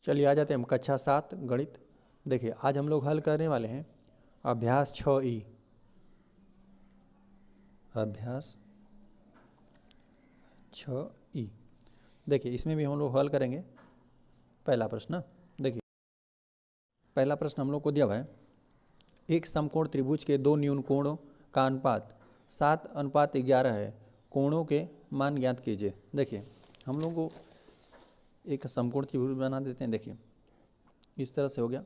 चलिए आ जाते हैं हम कक्षा 7 गणित। देखिए आज हम लोग हल करने वाले हैं अभ्यास 6E। अभ्यास 6E। देखिए इसमें भी हम लोग हल करेंगे पहला प्रश्न। देखिए पहला प्रश्न हम लोग को दिया हुआ है, एक समकोण त्रिभुज के दो न्यून कोणों का अनुपात 7:11 है, कोणों के मान ज्ञात कीजिए। देखिए हम लोग को एक समकोण त्रिभुज बना देते हैं। देखिए इस तरह से हो गया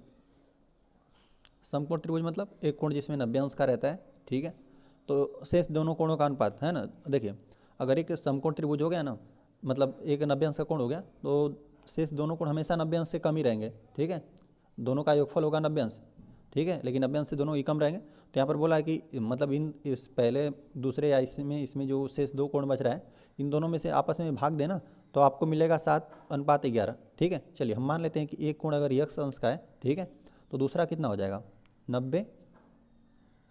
समकोण त्रिभुज, मतलब एक कोण जिसमें 90 अंश का रहता है, ठीक है। तो शेष दोनों कोणों का अनुपात है ना। देखिए अगर एक समकोण त्रिभुज हो गया ना, मतलब एक 90 अंश का कोण हो गया, तो शेष दोनों कोण हमेशा 90 अंश से कम ही रहेंगे, ठीक है। दोनों का योगफल होगा 90 अंश, ठीक है, लेकिन 90 अंश से दोनों ही कम रहेंगे। तो यहाँ पर बोला है कि मतलब इस पहले दूसरे या इसमें जो शेष दो कोण बच रहा है, इन दोनों में से आपस में भाग देना तो आपको मिलेगा 7:11, ठीक है। चलिए हम मान लेते हैं कि एक कोण अगर x अंश का है, ठीक है, तो दूसरा कितना हो जाएगा 90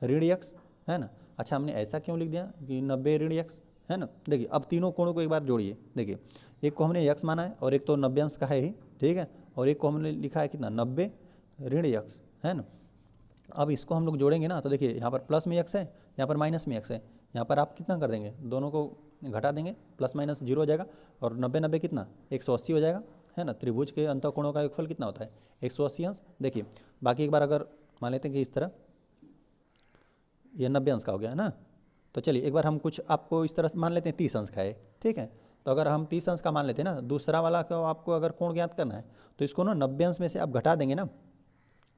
ऋण x, है ना। अच्छा हमने ऐसा क्यों लिख दिया कि 90 ऋण x, है ना। देखिए अब तीनों कोणों को एक बार जोड़िए। देखिए एक को हमने x माना है और एक तो 90 अंश का है ही, ठीक है, और एक को हमने लिखा है कितना 90 ऋण x, है ना। अब इसको हम लोग जोड़ेंगे ना, तो देखिए यहाँ पर प्लस में x है, यहाँ पर माइनस में x है। यहाँ पर आप कितना कर देंगे, दोनों को घटा देंगे, प्लस माइनस 0 हो जाएगा, और 90 कितना 180 हो जाएगा, है ना। त्रिभुज के अंतःकोणों का योगफल कितना होता है 180 अंश। देखिए बाकी एक बार अगर मान लेते हैं कि इस तरह ये 90 अंश का हो गया है ना, तो चलिए एक बार हम कुछ आपको इस तरह से मान लेते हैं 30 अंश का है, ठीक है। तो अगर हम 30 अंश का मान लेते हैं ना, दूसरा वाला को आपको अगर कोण ज्ञात करना है तो इसको ना 90 अंश में से आप घटा देंगे ना,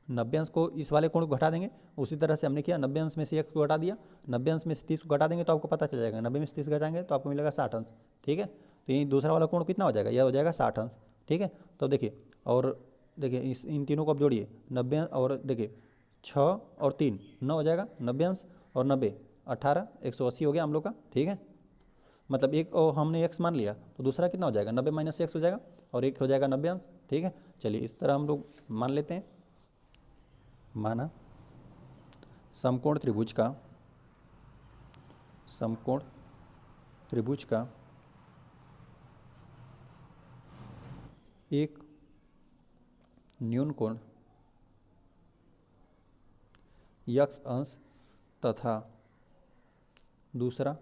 90 अंश को इस वाले कोण को घटा देंगे। उसी तरह से हमने किया, 90 अंश में से x को घटा दिया, 90 अंश में से 30 को घटा देंगे तो आपको पता चल जाएगा, 90 में से 30 घटाएंगे तो आपको मिलेगा 60 अंश, ठीक है। तो ये दूसरा वाला कोण कितना हो जाएगा, यह हो जाएगा 60 अंश, ठीक है। तो देखिए और देखिए इन तीनों को आप जोड़िए, 90 और देखिए 6 और 3 9 हो जाएगा, 90 अंश और 90 18 180 हो गया हम लोग का, ठीक है। मतलब एक और हमने x मान लिया तो दूसरा कितना हो जाएगा 90 माइनस x हो जाएगा, और एक हो जाएगा 90 अंश, ठीक है। चलिए इस तरह हम लोग मान लेते हैं। माना समकोण त्रिभुज का एक न्यून कोण x अंश तथा दूसरा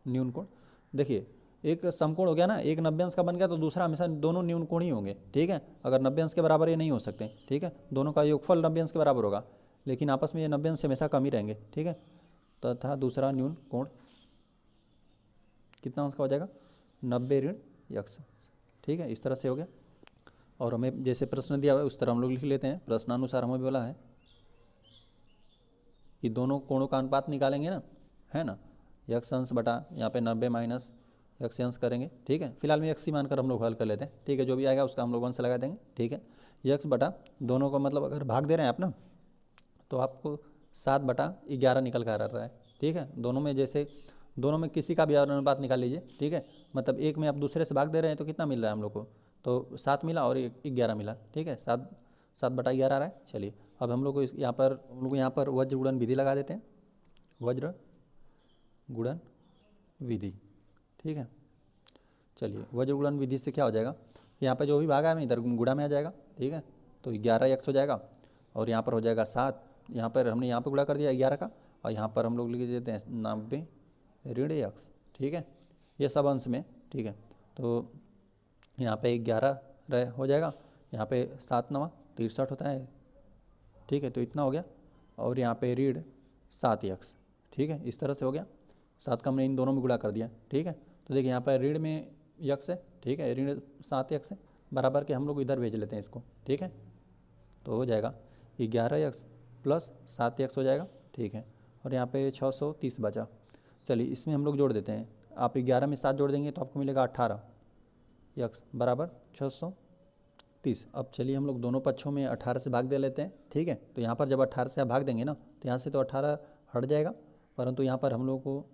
न्यून कोण। देखिए एक समकोण हो गया ना, एक 90 अंश का बन गया तो दूसरा हमेशा दोनों न्यून कोण ही होंगे, ठीक है। अगर 90 अंश के बराबर ये नहीं हो सकते, ठीक है, दोनों का योगफल 90 अंश के बराबर होगा, लेकिन आपस में ये 90 अंश से हमेशा कम ही रहेंगे, ठीक है। तथा दूसरा न्यून कोण कितना अंश का हो जाएगा 90 ऋण x, ठीक है। इस तरह से हो गया, और हमें जैसे प्रश्न दिया हुआ है उस तरह हम लोग लिख लेते हैं। प्रश्नानुसार हमें बोला है कि दोनों कोणों का अनुपात निकालेंगे ना, है ना, x अंश बटा यहाँ पे 90 माइनस x अंश करेंगे, ठीक है। फिलहाल में x ही मानकर हम लोग हल कर लेते हैं, ठीक है। जो भी आएगा उसका हम लोग अंश लगा देंगे, ठीक है। x बटा दोनों को मतलब अगर भाग दे रहे हैं आप ना, तो आपको 7/11 निकल कर आ रहा है, ठीक है। दोनों में जैसे दोनों में किसी का भी अनुपात निकाल लीजिए, ठीक है। मतलब एक में आप दूसरे से भाग दे रहे हैं तो कितना मिल रहा है हम लोग को, तो 7 मिला और 11 मिला, ठीक है। 7/11 आ रहा है। चलिए अब हम लोग को यहाँ पर वज्र गुणन विधि लगा देते हैं, वज्र गुणन विधि, ठीक है। चलिए वज्र गुणन विधि से क्या हो जाएगा, यहाँ पे जो भी भागा है इधर गुणा में आ जाएगा, ठीक है। तो 11x हो जाएगा, और यहाँ पर हो जाएगा 7, यहाँ पर हमने यहाँ पर गुणा कर दिया 11 का, और यहाँ पर हम लोग लिख देते हैं 90 ऋण x, ठीक है। ये सब अंश में, ठीक है। तो यहाँ पे 11 हो जाएगा, यहाँ पे 7 9 63 होता है, ठीक है। तो इतना हो गया, और यहाँ पे ऋण 7x, ठीक है। इस तरह से हो गया, 7 का हमने इन दोनों में गुणा कर दिया, ठीक है। तो देखिए यहाँ पर ऋण में x है, ठीक है, ऋण 7x है, बराबर के हम लोग इधर भेज लेते हैं इसको, ठीक है। तो हो जाएगा 11x प्लस 7x हो जाएगा, ठीक है। और यहाँ पे 630 बचा। चलिए इसमें हम लोग जोड़ देते हैं, आप 11 में 7 जोड़ देंगे तो आपको मिलेगा 18x बराबर 630। अब चलिए हम लोग दोनों पक्षों में 18 से भाग दे लेते हैं, ठीक है। तो यहाँ पर जब 18 से आप भाग देंगे ना, तो यहाँ से तो 18 हट जाएगा, परंतु यहाँ पर हम लोग को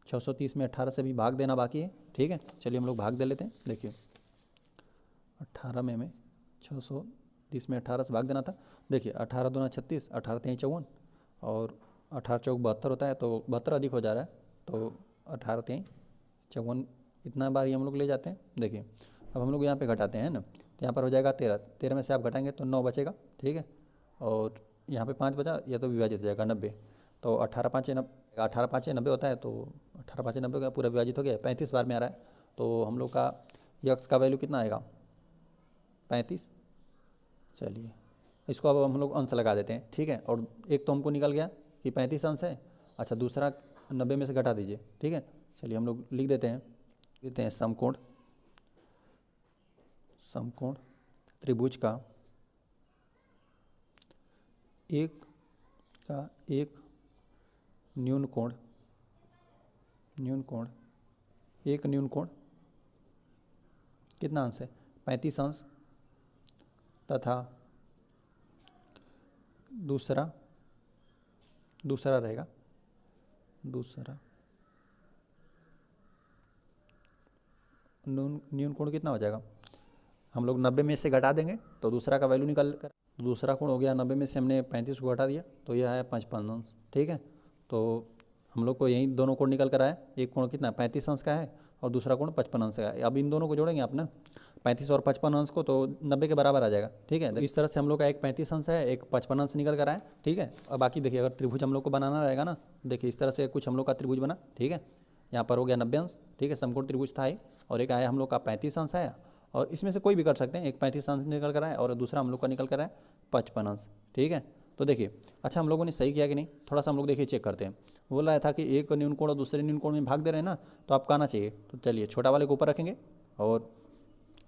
630 में 18 से भी भाग देना बाकी है, ठीक है। चलिए हम लोग भाग दे लेते हैं। देखिए 18 में हमें 630 में 18 से भाग देना था। देखिए 18 दूना 36, 18 3 54, और 18 चौक 72 होता है, तो 72 अधिक हो जा रहा है, तो 18 3 54 इतना बार ही हम लोग ले जाते हैं। देखिए अब हम लोग यहाँ पे घटाते हैं ना, तो यहाँ पर हो जाएगा 13, 13 में से आप घटाएंगे तो 9 बचेगा, ठीक है। और यहाँ पे 5 बचा, या तो विभाजित हो जाएगा 90, तो 18 5 90, 18 5 90 होता है, तो 18 5 90 का पूरा विभाजित हो गया, 35 बार में आ रहा है। तो हम लोग का यक्स का वैल्यू कितना आएगा, 35। चलिए इसको अब हम लोग अंश लगा देते हैं, ठीक है। और एक तो हमको निकल गया कि 35 अंश है, अच्छा दूसरा 90 में से घटा दीजिए, ठीक है। चलिए हम लोग लिख देते हैं समकोण, समकोण त्रिभुज का एक न्यून कोण, एक न्यून कोण कितना अंश है, 35 अंश, तथा दूसरा रहेगा, दूसरा न्यून कोण कितना हो जाएगा, हम लोग 90 में से घटा देंगे तो दूसरा का वैल्यू निकल कर, दूसरा कोण हो गया 90 में से हमने 35 को घटा दिया तो यह है 55 अंश, ठीक है। तो हम लोग को यही दोनों कोण निकल कर आया, एक कोण कितना 35 अंश का है और दूसरा कोण 55 अंश का है। अब इन दोनों को जोड़ेंगे आप ना, 35 और 55 अंश को, तो 90 के बराबर आ जाएगा, ठीक है। तो इस तरह से हम लोग का एक 35 अंश है, एक 55 अंश निकल कर आया, ठीक है। और बाकी देखिए अगर त्रिभुज हम लोग को बनाना रहेगा ना, देखिए इस तरह से कुछ हम लोग का त्रिभुज बना, ठीक है। यहाँ पर हो गया 90 अंश, ठीक है, समकोण त्रिभुज था, और एक आया हम लोग का 35 अंश आया, और इसमें से कोई भी कर सकते हैं, एक 35 अंश निकल कर आए और दूसरा हम लोग का निकल कर आए 55 अंश, ठीक है। तो देखिए अच्छा हम लोगों ने सही किया कि नहीं, थोड़ा सा हम लोग देखिए चेक करते हैं। बोल रहा था कि एक न्यून कोण और दूसरे न्यून कोण में भाग दे रहे हैं ना, तो आपका आना चाहिए, तो चलिए छोटा वाले को ऊपर रखेंगे और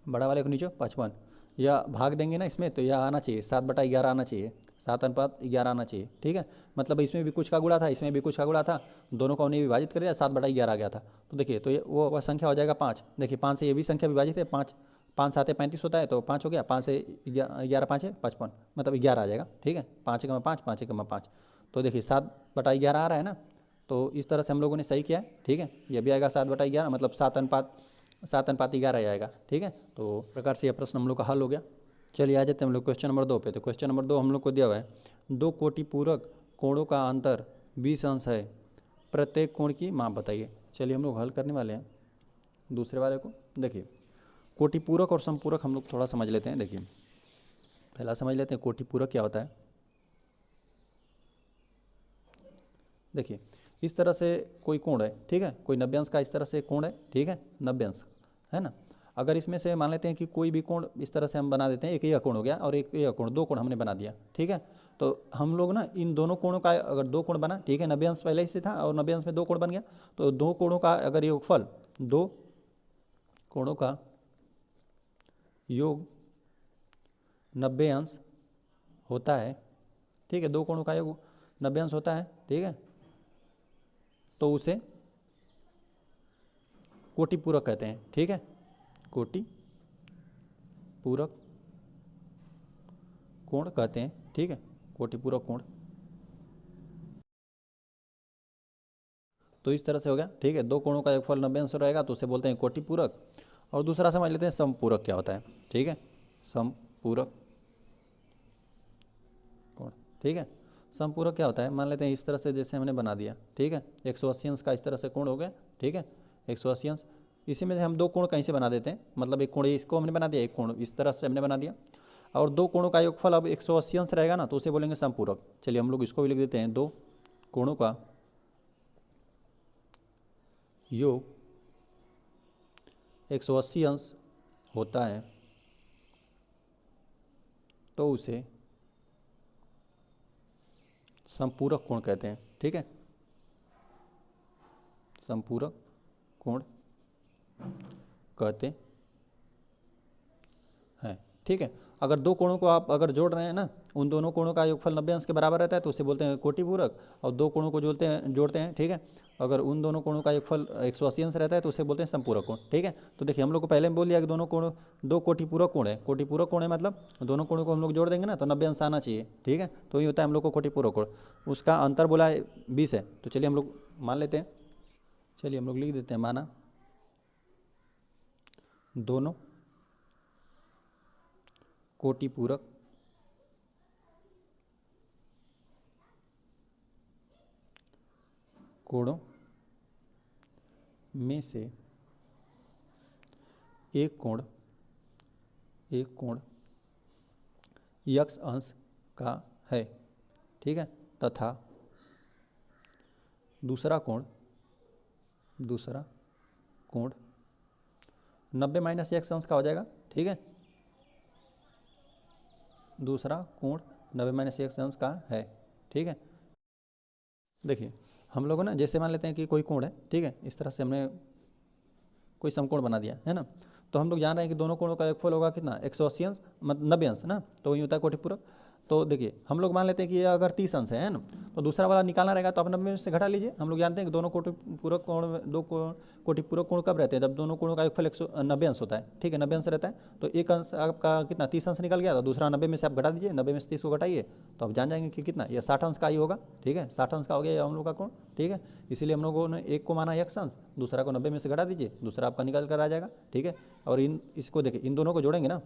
बड़ा वाले को नीचे 55, या भाग देंगे ना इसमें, तो यह आना चाहिए 7/11 आना चाहिए, 7:11 आना चाहिए, ठीक है। मतलब इसमें भी कुछ का गुणा था, इसमें भी कुछ का गुणा था, दोनों को हमने विभाजित कर दिया, 7/11 आ गया था। तो देखिए तो ये वो संख्या हो जाएगा 5, देखिए 5 से ये भी संख्या विभाजित है, 5 5 7 35 होता है, तो 5 हो गया, 5 से 11 5 है 55, मतलब 11 आ जाएगा, ठीक है। 5 × 5 5 × 5, तो देखिए 7/11 आ रहा है ना। तो इस तरह से हम लोगों ने सही किया है, ठीक है। ये भी आएगा 7/11, मतलब 7:11 आएगा, ठीक है। तो प्रकार से यह प्रश्न हम लोग का हल हो गया। चलिए आ जाते हैं हम लोग क्वेश्चन नंबर 2 पे। तो क्वेश्चन नंबर 2 हम लोग को दिया हुआ है, 2 कोटि पूरक कोणों का अंतर 20 अंश है, प्रत्येक कोण की माप बताइए। चलिए हम लोग हल करने वाले हैं दूसरे वाले को। देखिए कोटि पूरक और समपूरक हम लोग थोड़ा समझ लेते हैं। देखिए पहला समझ लेते हैं कोटि पूरक क्या होता है। देखिए इस तरह से कोई कोण है, ठीक है, कोई 90 अंश का इस तरह से कोण है, ठीक है, 90 अंश है ना। अगर इसमें से मान लेते हैं कि कोई भी कोण इस तरह से हम बना देते हैं, एक यह कोण हो गया और एक यह कोण, 2 कोण हमने बना दिया, ठीक है। तो हम लोग ना इन दोनों कोणों का अगर 2 कोण बना, ठीक है, 90 अंश पहले से था और 90 अंश में 2 कोण बन गया, तो 2 कोणों का अगर योगफल, 2 कोणों का योग 90 अंश होता है, ठीक है, 2 कोणों का योग 90 अंश होता है, ठीक है, तो उसे कोटि पूरक कहते हैं, ठीक है, कोटि पूरक कोण कहते हैं, ठीक है, कोटि पूरक कोण। तो इस तरह से हो गया, ठीक है, 2 कोणों का योगफल 90 अंश रहेगा तो उसे बोलते हैं कोटि पूरक। और दूसरा समझ लेते हैं समपूरक क्या होता है, ठीक है, समपूरक कोण, ठीक है। समपूरक क्या होता है, मान लेते हैं इस तरह से जैसे हमने बना दिया, ठीक है, 180 अंश का इस तरह से कोण हो गया, ठीक है, 180 अंश। इसी में हम 2 कोण कहीं से बना देते हैं, मतलब एक कोण इसको हमने बना दिया, एक कोण इस तरह से हमने बना दिया, और 2 कोणों का योगफल अब 180 अंश रहेगा ना, तो उसे बोलेंगे समपूरक। चलिए हम लोग इसको भी लिख देते हैं, 2 कोणों का योग 180 अंश होता है तो उसे समपूरक कोण कहते हैं, ठीक है, समपूरक कोण कहते हैं, ठीक है। अगर 2 कोणों को आप अगर जोड़ रहे हैं ना, उन दोनों कोणों का योगफल 90 अंश के बराबर रहता है तो उसे बोलते हैं कोटि पूरक, और 2 कोणों को जोड़ते हैं, ठीक है, अगर उन दोनों कोणों का योगफल 180 अंश रहता है तो उसे बोलते हैं समपूरक कोण, ठीक है। तो देखिए हम लोग को पहले में बोल दिया कि दोनों कोण 2 कोटि पूरक कोण है, कोटि पूरक कोण है मतलब दोनों कोणों को हम लोग जोड़ देंगे ना तो 90 अंश आना चाहिए, ठीक है, तो ये होता है हम लोग को कोटि पूरक कोण। उसका अंतर बोला है 20 है, तो चलिए हम लोग मान लेते हैं, चलिए हम लोग लिख देते हैं, माना दोनों कोटि पूरक कोणों में से एक कोण एक कोण यक्स अंश का है, ठीक है, तथा दूसरा कोण 90 माइनस एक्स अंश का हो जाएगा, ठीक है, दूसरा कोण 90 माइनस एक्स अंश का है, ठीक है। देखिए हम लोगों ना जैसे मान लेते हैं कि कोई कोण है, ठीक है, इस तरह से हमने कोई समकोण बना दिया है ना, तो हम लोग जान रहे हैं कि दोनों कोणों का योगफल होगा कितना 180 अंश मतलब 90 अंश ना, तो वही होता है कोटिपूरक। तो देखिए हम लोग मान लेते हैं कि ये अगर 30 अंश है ना, तो दूसरा वाला निकालना रहेगा तो आप 90 में से घटा लीजिए। हम लोग जानते हैं कि दोनों कोटिपूरक कोण में कोटिपूरक कोण कब रहते हैं, जब दोनों कोणों का योगफल 190 अंश होता है, ठीक है, 90 अंश रहता है। तो एक अंश आपका कितना 30 अंश निकल गया, तो दूसरा 90 में से आप घटा दीजिए, 90 में से 30 को घटाइए तो आप जान जाएंगे कि कितना ये 60 अंश का ही होगा, ठीक है, 60 अंश का हो गया ये हम लोग का कोण, ठीक है। इसीलिए हम लोगों ने एक को माना एक्स अंश, दूसरा को 90 में से घटा दीजिए, दूसरा आपका निकल कर आ जाएगा, ठीक है। और इसको देखिए इन दोनों को जोड़ेंगे ना,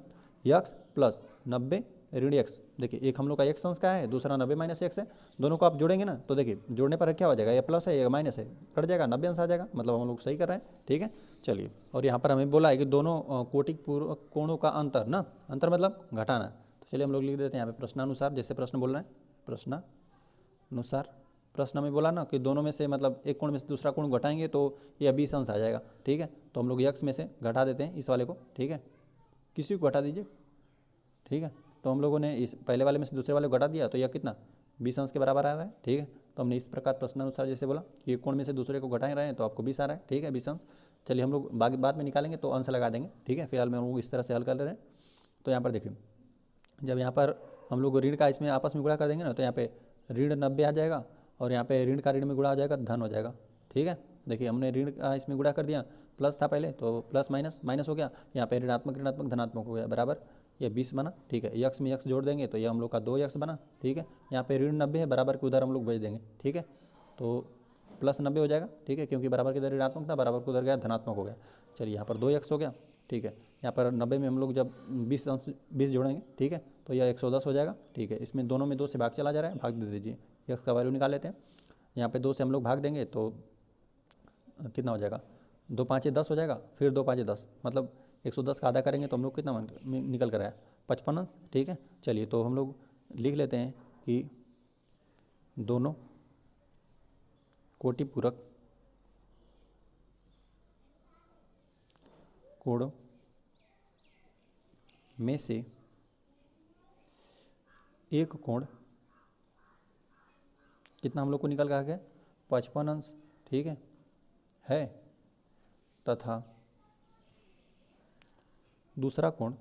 यक्स प्लस 90 ऋण एक्स, देखिए एक हम लोग का एक्स अंश का है, दूसरा 90 माइनस एक्स है, दोनों को आप जोड़ेंगे ना तो देखिए जोड़ने पर क्या हो जाएगा, ये प्लस है ये माइनस है, कट जाएगा 90 अंश आ जाएगा, मतलब हम लोग सही कर रहे हैं, ठीक है। चलिए और यहाँ पर हमें बोला है कि दोनों कोटिपूरक कोणों का अंतर ना, अंतर मतलब घटाना, तो चलिए हम लोग लिख देते हैं यहाँ पे प्रश्नानुसार, जैसे प्रश्न बोल रहे हैं प्रश्नानुसार। प्रश्न में बोला ना कि दोनों में से मतलब एक कोण में से दूसरा कोण घटाएंगे तो ये 20 अंश आ जाएगा, ठीक है। तो हम लोग यक्स में से घटा देते हैं इस वाले को, ठीक है, किसी को घटा दीजिए, ठीक है। तो हम लोगों ने इस पहले वाले में से दूसरे वाले को घटा दिया तो यह कितना 20 अंश के बराबर आ रहा है, ठीक है। तो हमने इस प्रकार प्रश्नानुसार जैसे बोला कि एक कोण में से दूसरे को घटा रहे हैं तो आपको 20 आ रहा है, ठीक है, 20 अंश। चलिए हम लोग बाद में निकालेंगे तो अंश लगा देंगे, ठीक है। फिलहाल में हम लोग इस तरह से हल कर ले रहे हैं। तो यहाँ पर देखिए जब यहाँ पर हम लोग ऋण का इसमें आपस में गुणा कर देंगे ना, तो यहाँ पे ऋण 90 आ जाएगा और यहाँ पे ऋण का ऋण में गुणा हो जाएगा, धन हो जाएगा, ठीक है। देखिए हमने ऋण का इसमें गुणा कर दिया, प्लस था पहले तो प्लस माइनस माइनस हो गया, यहाँ पे ऋणात्मक ऋणात्मक धनात्मक हो गया, बराबर ये 20 बना, ठीक है। यक्स में यक्स जोड़ देंगे तो ये हम लोग का 2 यक्स बना, ठीक है। यहाँ पे ऋण 90 है, बराबर के उधर हम लोग भेज देंगे, ठीक है। तो प्लस 90 हो जाएगा, ठीक है, क्योंकि बराबर के उधर ऋणात्मक था, बराबर के उधर गया धनात्मक हो गया। चलिए यहाँ पर 2 यक्स हो गया, ठीक है। यहाँ पर 90 में हम लोग जब 20 जोड़ेंगे, ठीक है, तो यह 110 हो जाएगा, ठीक है। इसमें दोनों में 2 से भाग चला जा रहा है, भाग दे दीजिए, यक्स का वैल्यू निकाल लेते हैं। यहाँ पे 2 से हम लोग भाग देंगे तो कितना हो जाएगा, 2 5 10 हो जाएगा, फिर 2 5 10 मतलब 110 का आधा करेंगे तो हम लोग कितना निकल कर आया 55 अंश, ठीक है। चलिए तो हम लोग लिख लेते हैं कि दोनों कोटिपूरक कोणों में से एक कोण कितना हम लोग को निकल कर आ गया 55 अंश, ठीक है तथा दूसरा कोण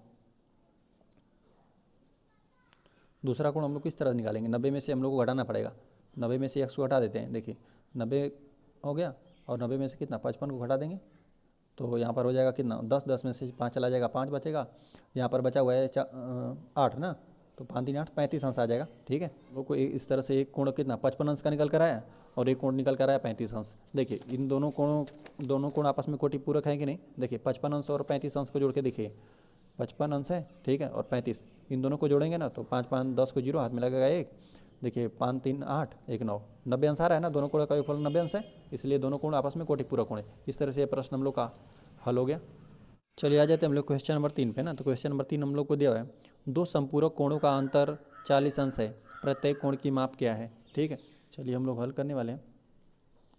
हम लोग किस तरह निकालेंगे, 90 में से हम लोग को घटाना पड़ेगा, 90 में से एक्स को घटा देते हैं, देखिए 90 हो गया और 90 में से कितना 55 को घटा देंगे तो यहाँ पर हो जाएगा कितना 10 में से 5 चला जाएगा, 5 बचेगा, यहाँ पर बचा हुआ है 8 ना, तो 5 3 8 35 अंश आ जाएगा, ठीक है। वो को इस तरह से एक कोण कितना 55 अंश का निकल कर आया और एक कोण निकल कर आया 35 अंश। देखिए इन दोनों कोण आपस में कोटिपूरक है कि नहीं, देखिए 55 अंश और 35 अंश को जोड़ के देखिए 55 अंश है, ठीक है, और 35 इन दोनों को जोड़ेंगे ना तो 5 5 10 को 0 हाथ में लगेगा 1, देखिए 5 3 8 1 9 90 अंश आ रहा है ना, दोनों कोण का योगफल 90 अंश है, इसलिए दोनों कोण आपस में कोटिपूरक कोण है। इस तरह से ये प्रश्न हम लोग का हल हो गया। चलिए आ जाते हैं हम लोग क्वेश्चन नंबर 3 पे ना, तो क्वेश्चन नंबर 3 हम लोग को दिया हुआ है 2 संपूरक कोणों का अंतर 40 अंश है, प्रत्येक कोण की माप क्या है, ठीक है। चलिए हम लोग हल करने वाले हैं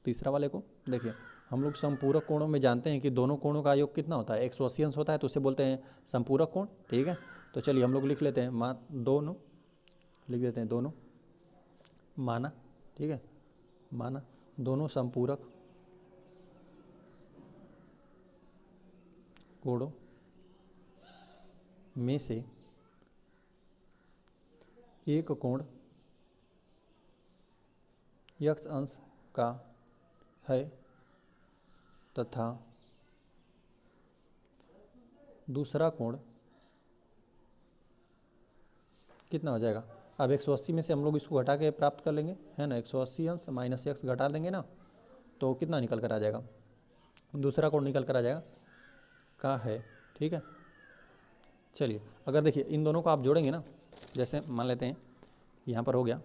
तीसरा वाले को। देखिए हम लोग संपूरक कोणों में जानते हैं कि दोनों कोणों का योग कितना होता है 180 अंश होता है, तो उसे बोलते हैं संपूरक कोण, ठीक है। तो चलिए हम लोग लिख लेते हैं दोनों लिख देते हैं दोनों माना, ठीक है, माना दोनों संपूरक कोणों में से एक कोण यक्स अंश का है तथा दूसरा कोण कितना हो जाएगा। अब 180 में से हम लोग इसको घटा के प्राप्त कर लेंगे, है ना, 180 अंश माइनस एक्स घटा देंगे ना तो कितना निकल कर आ जाएगा, दूसरा कोण निकल कर आ जाएगा का है, ठीक है। चलिए अगर देखिए इन दोनों को आप जोड़ेंगे ना, जैसे मान लेते हैं यहाँ पर हो गया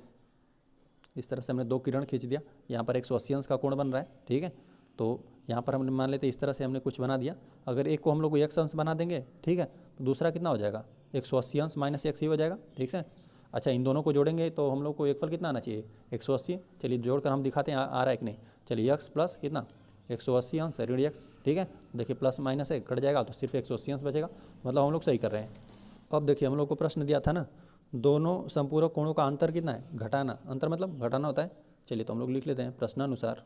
इस तरह से हमने 2 किरण खींच दिया, यहाँ पर 180 अंश का कोण बन रहा है, ठीक है। तो यहाँ पर हमने मान लेते इस तरह से हमने कुछ बना दिया। अगर एक को हम लोग को x अंश बना देंगे, ठीक है, तो दूसरा कितना हो जाएगा 180 अंश माइनस x ही हो जाएगा, ठीक है। अच्छा, इन दोनों को जोड़ेंगे तो हम लोग को एक फल कितना आना चाहिए 180। चलिए जोड़कर हम दिखाते हैं आ रहा है कि नहीं। चलिए x प्लस कितना 180 अंश ऋण x, ठीक है। देखिए प्लस माइनस है कट जाएगा तो सिर्फ 180 अंश बचेगा, मतलब हम लोग सही कर रहे हैं। अब देखिए हम लोग को प्रश्न दिया था ना, दोनों संपूरक कोणों का अंतर कितना है, घटाना। अंतर मतलब घटाना होता है। चलिए तो हम लोग लिख लेते हैं प्रश्नानुसार,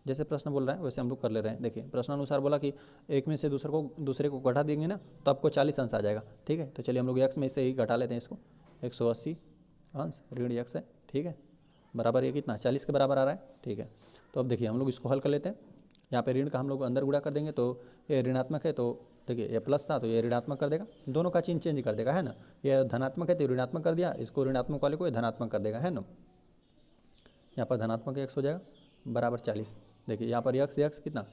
जैसे प्रश्न बोल रहा है वैसे हम लोग कर ले रहे हैं। देखिए प्रश्नानुसार बोला कि एक में से दूसरे को घटा देंगे ना तो आपको 40 अंश आ जाएगा, ठीक है। तो चलिए हम लोग x में से ही घटा लेते हैं इसको, 180 अंश ऋण x है, ठीक है, बराबर ये कितना 40 के बराबर आ रहा है, ठीक है। तो अब देखिए हम लोग इसको हल कर लेते हैं। यहाँ पे ऋण का हम लोग अंदर गुणा कर देंगे तो ये ऋणात्मक है, तो देखिए ये प्लस था तो ये ऋणात्मक कर देगा, दोनों का चिन्ह चेंज कर देगा, है ना। ये धनात्मक है तो ऋणात्मक कर दिया, इसको ऋणात्मक वाले को धनात्मक कर देगा, है ना। यहाँ पर धनात्मक x हो जाएगा बराबर 40। देखिए यहाँ पर x कितना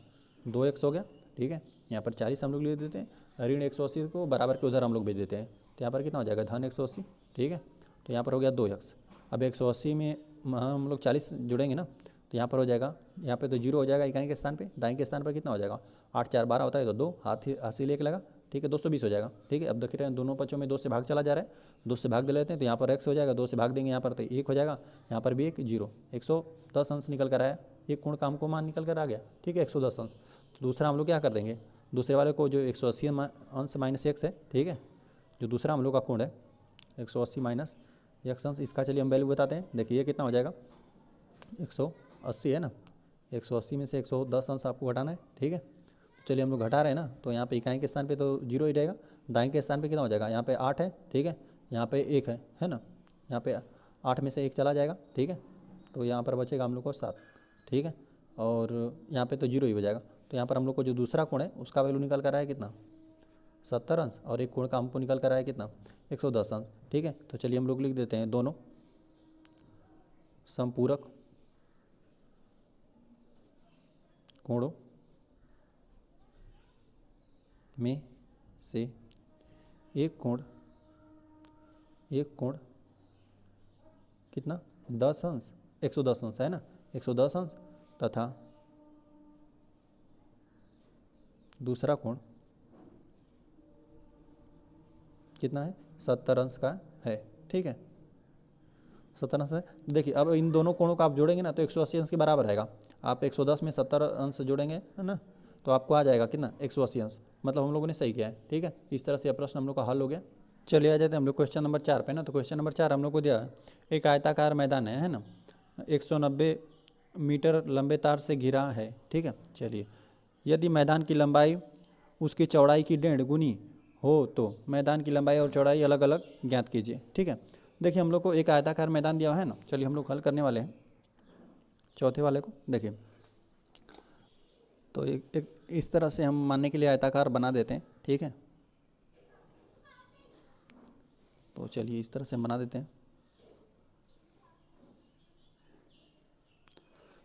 2x हो गया, ठीक है। यहाँ पर 40 हम लोग ले देते हैं, ऋण 180 को बराबर के उधर हम लोग भेज देते हैं, तो यहाँ पर कितना हो जाएगा धन 180, ठीक है। तो यहाँ पर हो गया 2x। अब 180 में हम लोग 40 जुड़ेंगे ना तो यहाँ पर हो जाएगा, यहाँ पे तो 0 हो जाएगा इकाई के स्थान पे, दाएं के स्थान पर कितना हो जाएगा 8 4 12 होता है तो 2 हासिल 1 लगा, ठीक है, 220 हो जाएगा, ठीक है। अब देख रहे हैं दोनों पक्षों में 2 से भाग चला जा रहा है, 2 से भाग दे लेते हैं तो यहाँ पर x हो जाएगा, 2 से भाग देंगे यहाँ पर तो 1 हो जाएगा, यहाँ पर भी 1 0, 110 अंश निकल कर आया, एक कोण का हमको मान निकल कर आ गया, ठीक है, 110 अंश। तो दूसरा हम लोग क्या कर देंगे, दूसरे वाले को जो 180 अंश माइनस x है, ठीक है, जो दूसरा हम लोग का कोण है 180 माइनस x अंश, इसका चलिए हम वैल्यू बताते हैं। देखिए ये कितना हो जाएगा 180 है ना, 180 में से 110 अंश आपको घटाना है, ठीक है। चलिए हम लोग घटा रहे हैं ना, तो यहाँ पे इकाई के स्थान पे तो 0 ही रहेगा, दाएं के स्थान पे कितना हो जाएगा, यहाँ पे 8 है, ठीक है, यहाँ पे 1 है ना, यहाँ पे 8 में से 1 चला जाएगा, ठीक है, तो यहाँ पर बचेगा हम लोग को 7, ठीक है, और यहाँ पे तो 0 ही हो जाएगा। तो यहाँ पर हम लोग को जो दूसरा कोण है उसका वैल्यू निकल कर आया कितना 70 अंश, और एक कोण का हमको निकल कर आया कितना 110 अंश, ठीक है। तो चलिए हम लोग लिख देते हैं दोनों संपूरक कोणों में से एक कोण कितना 10 अंश 110 अंश है ना, 110 अंश तथा दूसरा कोण कितना है 70 अंश का है, ठीक है, 70 अंश है। देखिए अब इन दोनों कोणों को आप जोड़ेंगे ना तो 180 अंश के बराबर रहेगा। आप 110 में 70 अंश जोड़ेंगे, है ना, तो आपको आ जाएगा कितना 180 अंश, मतलब हम लोगों ने सही किया है, ठीक है। इस तरह से यह प्रश्न हम लोग का हल हो गया। चलिए आ जाते हैं हम लोग क्वेश्चन नंबर 4 पे ना। तो क्वेश्चन नंबर 4 हम लोग को दिया है, एक आयताकार मैदान है ना, 190 मीटर लंबे तार से घिरा है, ठीक है। चलिए यदि मैदान की लंबाई उसकी चौड़ाई की 1.5 गुनी हो तो मैदान की लंबाई और चौड़ाई अलग अलग ज्ञात कीजिए, ठीक है। देखिए हम लोग को एक आयताकार मैदान दिया हुआ है ना, चलिए हम लोग हल करने वाले हैं चौथे वाले को। देखिए तो एक इस तरह से हम मानने के लिए आयताकार बना देते हैं, ठीक है। तो चलिए इस तरह से हम बना देते हैं।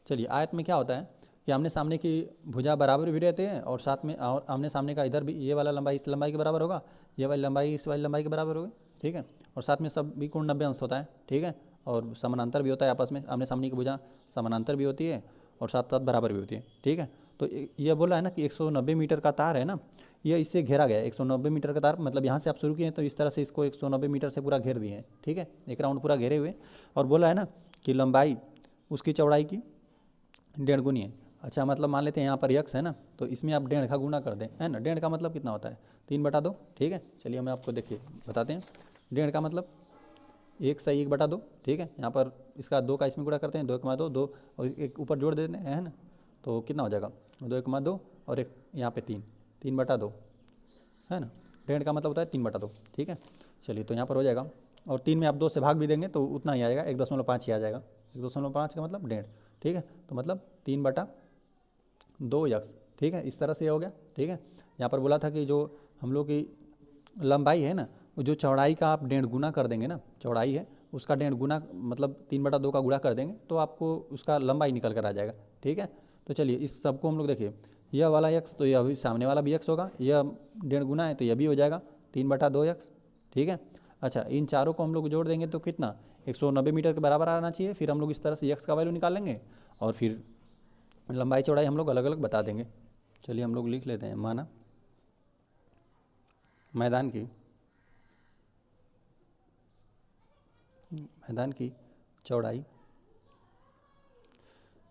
चलिए आयत में क्या होता है कि आमने सामने की भुजा बराबर भी रहते हैं और साथ में और आमने सामने का इधर भी ये वाला लंबाई इस लंबाई के बराबर होगा, ये वाली लंबाई इस वाली लंबाई के बराबर होगी, ठीक है। और साथ में सब भी कोण 90 अंश होता है, ठीक है, और समानांतर भी होता है आपस में, आमने सामने की भुजा समानांतर भी होती है और साथ साथ बराबर भी होती है, ठीक है। तो ये बोला है ना कि 190 मीटर का तार है ना, ये इससे घेरा गया है। 190 मीटर का तार मतलब यहाँ से आप शुरू किए तो इस तरह से इसको 190 मीटर से पूरा घेर दिए हैं, ठीक है, एक राउंड पूरा घेरे हुए। और बोला है ना कि लंबाई उसकी चौड़ाई की 1.5 गुनी है। अच्छा मतलब मान लेते हैं यहाँ पर x है ना, तो इसमें आप 1.5 का गुना कर दें, है ना। 1.5 का मतलब कितना होता है 3/2, ठीक है। चलिए हम आपको देखिए बताते हैं, 1.5 का मतलब 1 से 1/2, ठीक है। यहाँ पर इसका 2 का इसमें गुणा करते हैं, 2 2 और एक ऊपर जोड़ देते हैं, है ना, तो कितना हो जाएगा 2 और एक यहाँ पे 3/2, है ना। 1.5 का मतलब होता है 3/2, ठीक है। चलिए तो यहाँ पर हो जाएगा, और 3 में आप 2 से भाग भी देंगे तो उतना ही आएगा, 1.5 ही आ जाएगा। 1.5 का मतलब 1.5, ठीक है। तो मतलब 3/2x, ठीक है, इस तरह से हो गया, ठीक है। यहाँ पर बोला था कि जो हम लोग की लंबाई है ना, जो चौड़ाई का आप 1.5 गुना कर देंगे ना, चौड़ाई है उसका 1.5 गुना मतलब 3/2 का गुणा कर देंगे तो आपको उसका लंबाई निकल कर आ जाएगा, ठीक है। तो चलिए इस सबको हम लोग देखिए, यह वाला x तो यह भी सामने वाला भी x होगा, यह 1.5 गुना है तो यह भी हो जाएगा 3/2x, ठीक है। अच्छा इन चारों को हम लोग जोड़ देंगे तो कितना 190 मीटर के बराबर आना चाहिए। फिर हम लोग इस तरह से x का वैल्यू निकालेंगे और फिर लंबाई चौड़ाई हम लोग अलग अलग बता देंगे। चलिए हम लोग लिख लेते हैं। माना मैदान की चौड़ाई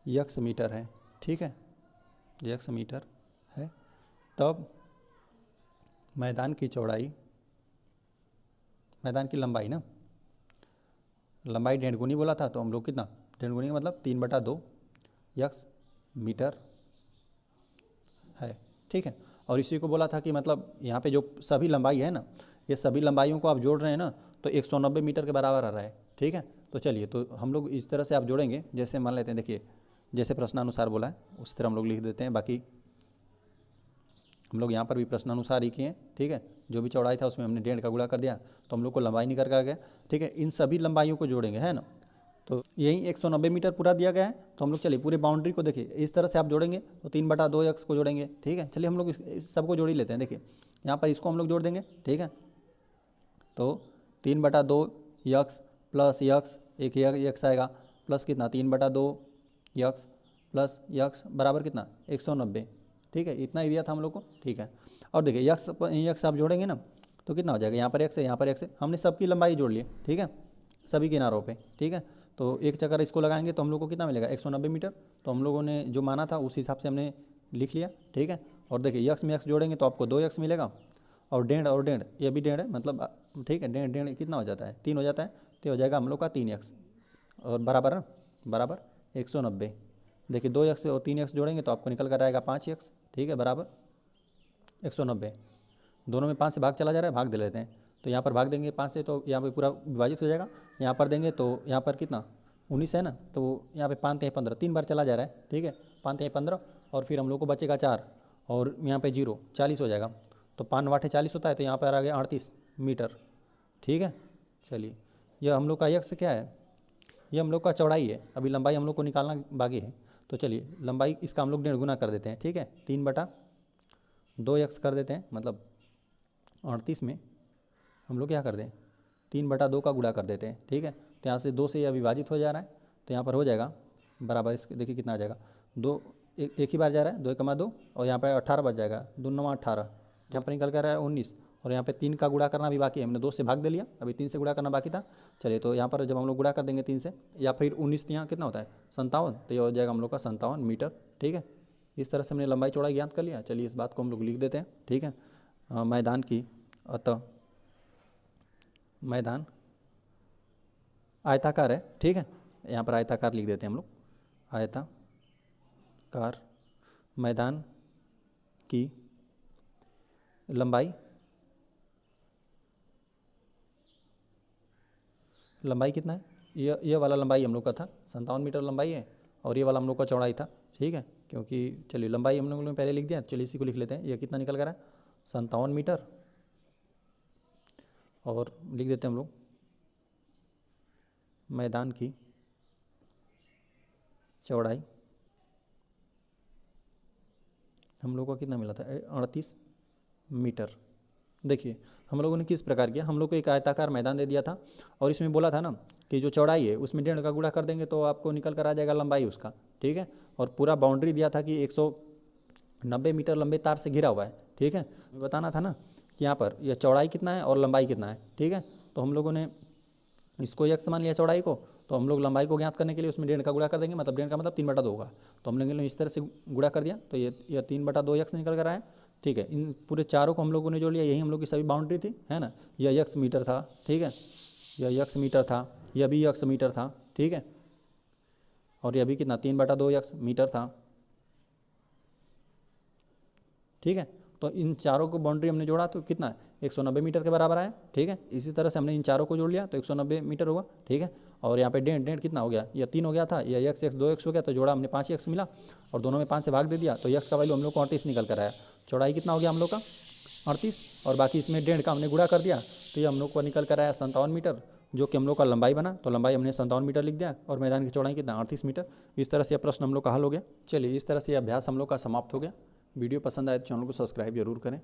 x मीटर है, ठीक है, x मीटर है, तब मैदान की चौड़ाई, मैदान की लंबाई ना, लंबाई 1.5 गुनी बोला था तो हम लोग कितना 1.5 गुनी का मतलब 3/2 x मीटर है, ठीक है। और इसी को बोला था कि मतलब यहाँ पे जो सभी लंबाई है ना, ये सभी लंबाइयों को आप जोड़ रहे हैं ना तो 190 मीटर के बराबर आ रहा है, ठीक है। तो चलिए तो हम लोग इस तरह से आप जोड़ेंगे, जैसे मान लेते हैं, देखिए जैसे प्रश्नानुसार बोला है उस तरह हम लोग लिख देते हैं। बाकी हम लोग यहाँ पर भी प्रश्नानुसार ही किए, ठीक है। जो भी चौड़ाई था उसमें हमने 1.5 का गुणा कर दिया तो हम लोग को लंबाई निकल कर आ गया, ठीक है। इन सभी लंबाइयों को जोड़ेंगे, है ना, तो यही 190 मीटर पूरा दिया गया है। तो हम लोग चलिए पूरे बाउंड्री को देखिए इस तरह से आप जोड़ेंगे तो 3/2 x को जोड़ेंगे, ठीक है। चलिए हम लोग इस सबको जोड़ ही लेते हैं। देखिए यहाँ पर इसको हम लोग जोड़ देंगे, ठीक है। तो 3/2 x प्लस x, एक x आएगा, प्लस कितना 3/2 x प्लस x बराबर कितना 190, ठीक है। इतना ही दिया था हम लोग को, ठीक है। और देखिए x आप जोड़ेंगे ना तो कितना हो जाएगा, यहाँ पर x है, यहाँ पर x है, हमने सबकी लंबाई जोड़ ली, ठीक है, सभी किनारों पे, ठीक है। तो एक चक्कर इसको लगाएंगे तो हम लोग को कितना मिलेगा 190 मीटर। तो हम लोगों ने जो माना था उस हिसाब से हमने लिख लिया, ठीक है। और देखिए x में x जोड़ेंगे तो आपको 2x मिलेगा, और 1.5 ये भी 1.5 है, मतलब ठीक है, 1.5 कितना हो जाता है 3 हो जाता है, तो हो जाएगा हम लोग का 3x और बराबर ना, बराबर 190। देखिए 2x और 3x जोड़ेंगे तो आपको निकल कर आएगा 5x, ठीक है, बराबर 190। दोनों में 5 से भाग चला जा रहा है, भाग दे लेते हैं। तो यहाँ पर भाग देंगे 5 से तो यहाँ पे पूरा विभाजित हो जाएगा। यहाँ पर देंगे तो यहाँ पर कितना 19 है ना, तो यहाँ पे 5 3 15 3 बार चला जा रहा है, ठीक है, 5 3 15, और फिर हम लोग को बचेगा 4 और यहाँ पे 0 40 हो जाएगा। तो 5 8 40 होता है, तो यहाँ पर आ गया 38 मीटर, ठीक है। चलिए यह हम लोग का x क्या है, ये हम लोग का चौड़ाई है। अभी लंबाई हम लोग को निकालना बाकी है, तो चलिए लंबाई इसका हम लोग 1.5 गुना कर देते हैं, ठीक है, 3/2 x कर देते हैं, मतलब 38 में हम लोग क्या कर दें 3/2 का गुणा कर देते हैं, ठीक है। तो यहाँ से 2 से यह विभाजित हो जा रहा है, तो यहाँ पर हो जाएगा बराबर, इसके देखिए कितना आ जाएगा 2, एक ही बार जा रहा है 2 और यहाँ पर 18 बच जाएगा, 2 9 18, यहाँ पर निकल कर रहा है 19, और यहाँ पे 3 का गुणा करना भी बाकी है, हमने 2 से भाग दे लिया, अभी 3 से गुणा करना बाकी था। चलिए तो यहाँ पर जब हम लोग गुणा कर देंगे 3 से, या फिर 19 यहाँ कितना होता है 57, तो ये हो जाएगा हम लोग का 57 मीटर, ठीक है। इस तरह से हमने लंबाई चौड़ाई ज्ञात कर लिया। चलिए इस बात को हम लोग लिख देते हैं, ठीक है। मैदान की, अतः मैदान आयताकार है, ठीक है, यहाँ पर आयताकार लिख देते हैं हम लोग, आयताकार मैदान की लंबाई कितना है, ये वाला लंबाई हम लोग का था 57 मीटर लंबाई है, और ये वाला हम लोग का चौड़ाई था, ठीक है। क्योंकि चलिए लंबाई हम लोगों ने पहले लिख दिया, चलिए इसी को लिख लेते हैं। ये कितना निकल कर है 57 मीटर, और लिख देते हैं हम लोग मैदान की चौड़ाई हम लोग को कितना मिला था 38 मीटर। देखिए हम लोगों ने किस प्रकार किया, हम लोग को एक आयताकार मैदान दे दिया था, और इसमें बोला था ना कि जो चौड़ाई है उसमें 1.5 का गुणा कर देंगे तो आपको निकल कर आ जाएगा लंबाई उसका, ठीक है। और पूरा बाउंड्री दिया था कि 190 मीटर लंबे तार से घिरा हुआ है, ठीक है। बताना था ना कि यहाँ पर यह चौड़ाई कितना है और लंबाई कितना है, ठीक है। तो हम लोगों ने इसको x मान लिया चौड़ाई को, तो हम लोग लंबाई को ज्ञात करने के लिए उसमें 1.5 का गुणा कर देंगे, मतलब 1.5 का मतलब 3/2 होगा। तो हम लोगों ने इस तरह से गुणा कर दिया, तो ये 3/2 x निकल कर आया, ठीक है। इन पूरे चारों को हम लोगों ने जोड़ लिया, यही हम लोग की सभी बाउंड्री थी, है ना। यह x मीटर था, ठीक है, यह x मीटर था, यह भी x मीटर था, ठीक है, और यह भी कितना 3/2 x मीटर था, ठीक है। तो इन चारों को बाउंड्री हमने जोड़ा तो कितना 190 मीटर के बराबर आया, ठीक है। इसी तरह से हमने इन चारों को जोड़ लिया तो 190 मीटर होगा, ठीक है। और यहाँ पे 1.5 कितना हो गया, यह 3 हो गया था, यह x 2x हो गया, तो जोड़ा हमने 5x मिला, और दोनों में 5 से भाग दे दिया, तो x का वैल्यू हम लोग को 38 निकल कर आया। चौड़ाई कितना हो गया हम लोग का 38, और बाकी इसमें 1.5 का हमने गुणा कर दिया, तो ये हम लोग को निकल कर आया 57 मीटर, जो कि हम लोग का लंबाई बना। तो लंबाई हमने 57 मीटर लिख दिया, और मैदान की चौड़ाई कितना 38 मीटर। इस तरह से यह प्रश्न हम लोग का हल हो गया। चलिए इस तरह से यह अभ्यास हम लोग का समाप्त हो गया। वीडियो पसंद आए तो चैनल को सब्सक्राइब जरूर करें।